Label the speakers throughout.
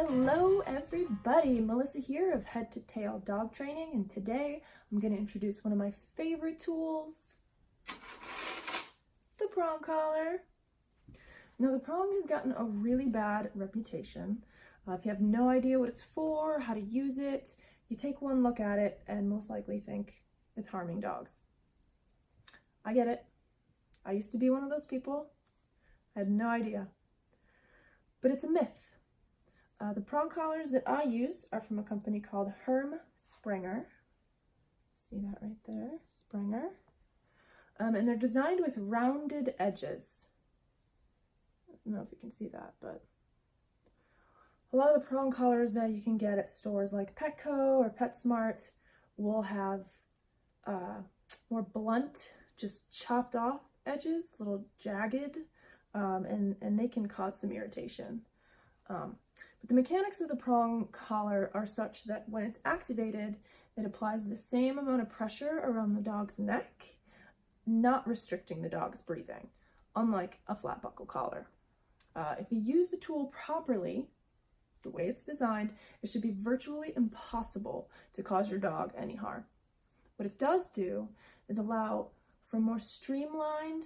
Speaker 1: Hello everybody, Melissa here of Head to Tail Dog Training, and today I'm going to introduce one of my favorite tools, the prong collar. Now the prong has gotten a really bad reputation. If you have no idea what it's for, how to use it, you take one look at it and most likely think it's harming dogs. I get it. I used to be one of those people. I had no idea. But it's a myth. The prong collars that I use are from a company called Herm Sprenger. See that right there, Sprenger. And they're designed with rounded edges. I don't know if you can see that, but a lot of the prong collars that you can get at stores like Petco or PetSmart will have more blunt, just chopped off edges, little jagged, and they can cause some irritation. But the mechanics of the prong collar are such that when it's activated, it applies the same amount of pressure around the dog's neck, not restricting the dog's breathing, unlike a flat buckle collar. If you use the tool properly, the way it's designed, it should be virtually impossible to cause your dog any harm. What it does do is allow for more streamlined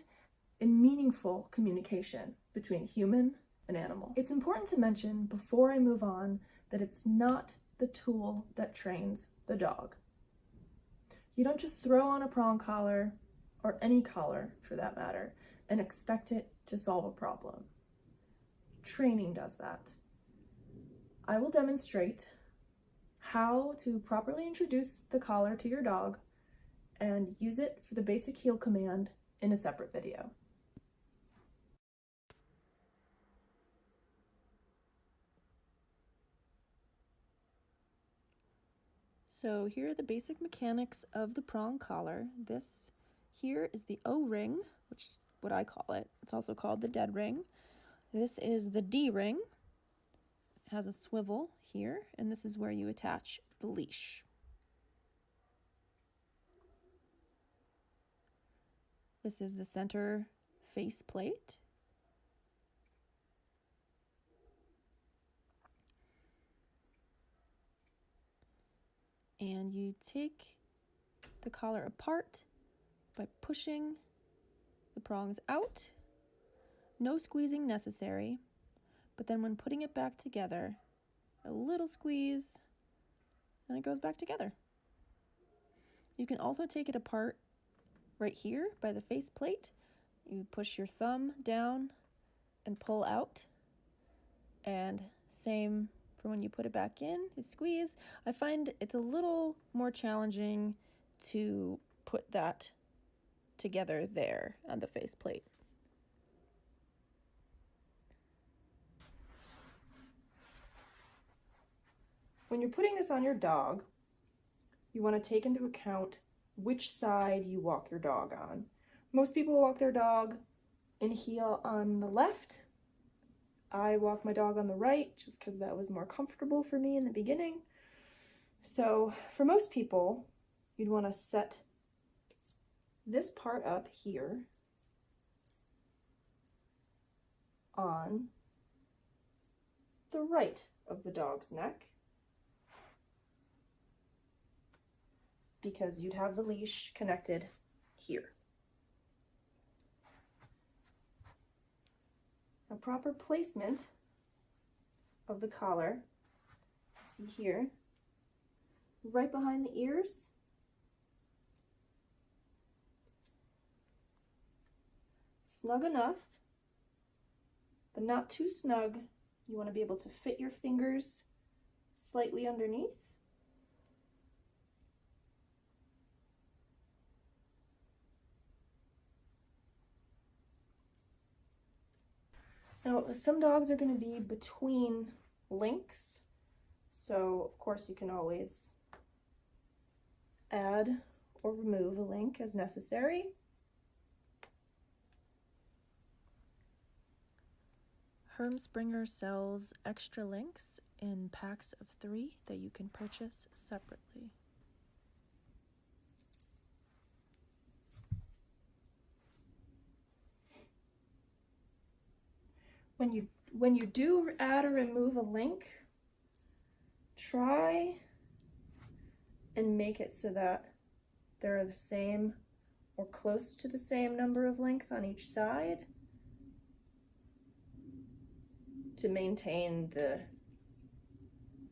Speaker 1: and meaningful communication between human and animal. It's important to mention before I move on that it's not the tool that trains the dog. You don't just throw on a prong collar, or any collar for that matter, and expect it to solve a problem. Training does that. I will demonstrate how to properly introduce the collar to your dog and use it for the basic heel command in a separate video. So here are the basic mechanics of the prong collar. This here is the O-ring, which is what I call it. It's also called the dead ring. This is the D-ring. It has a swivel here, and this is where you attach the leash. This is the center face plate. And you take the collar apart by pushing the prongs out. No squeezing necessary, but then when putting it back together, a little squeeze, and it goes back together. You can also take it apart right here by the face plate. You push your thumb down and pull out, and same for when you put it back in, you squeeze. I find it's a little more challenging to put that together there on the face plate. When you're putting this on your dog, you want to take into account which side you walk your dog on. Most people walk their dog in heel on the left. I walk my dog on the right just because that was more comfortable for me in the beginning. So for most people, you'd want to set this part up here on the right of the dog's neck, because you'd have the leash connected here. A proper placement of the collar, see here, right behind the ears. Snug enough, but not too snug. You want to be able to fit your fingers slightly underneath. Now, some dogs are going to be between links, so of course you can always add or remove a link as necessary. Herm Sprenger sells extra links in packs of 3 that you can purchase separately. When you do add or remove a link, try and make it so that there are the same or close to the same number of links on each side to maintain the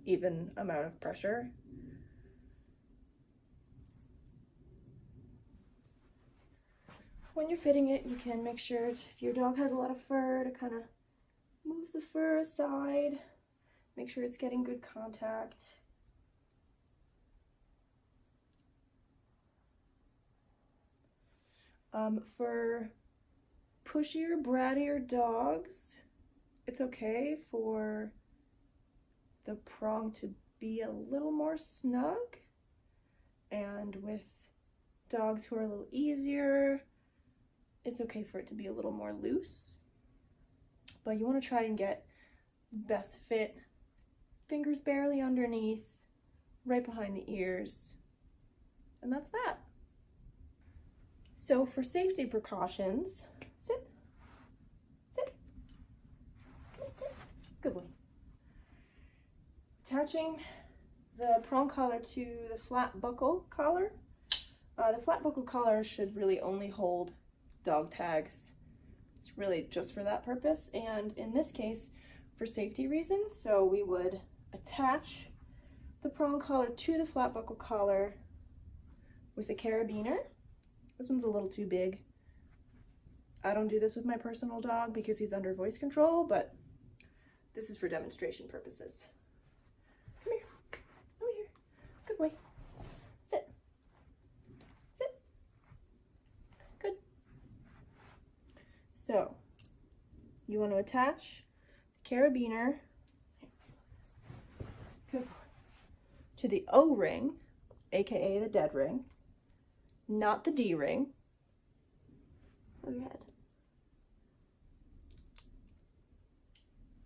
Speaker 1: even amount of pressure. When you're fitting it, you can make sure, if your dog has a lot of fur, to kind of move the fur aside, make sure it's getting good contact. For pushier, brattier dogs, it's okay for the prong to be a little more snug, and with dogs who are a little easier, it's okay for it to be a little more loose. But you want to try and get best fit, fingers barely underneath, right behind the ears, and that's that. So for safety precautions, sit, sit, sit, good boy. Attaching the prong collar to the flat buckle collar. The flat buckle collar should really only hold dog tags. It's really just for that purpose, and in this case, for safety reasons, so we would attach the prong collar to the flat buckle collar with a carabiner. This one's a little too big. I don't do this with my personal dog because he's under voice control, but this is for demonstration purposes. Come here, over here, good boy. Sit, sit, good. So, you want to attach the carabiner to the O-ring, aka the dead ring, not the D-ring. Over your head.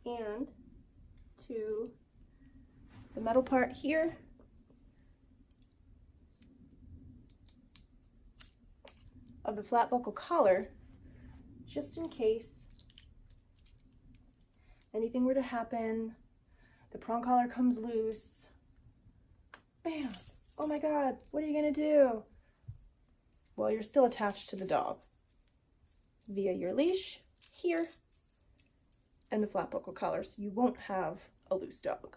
Speaker 1: And to the metal part here of the flat buckle collar, just in case anything were to happen, the prong collar comes loose, bam, oh my God, what are you gonna do? Well, you're still attached to the dog via your leash here and the flat buckle collar, so you won't have a loose dog.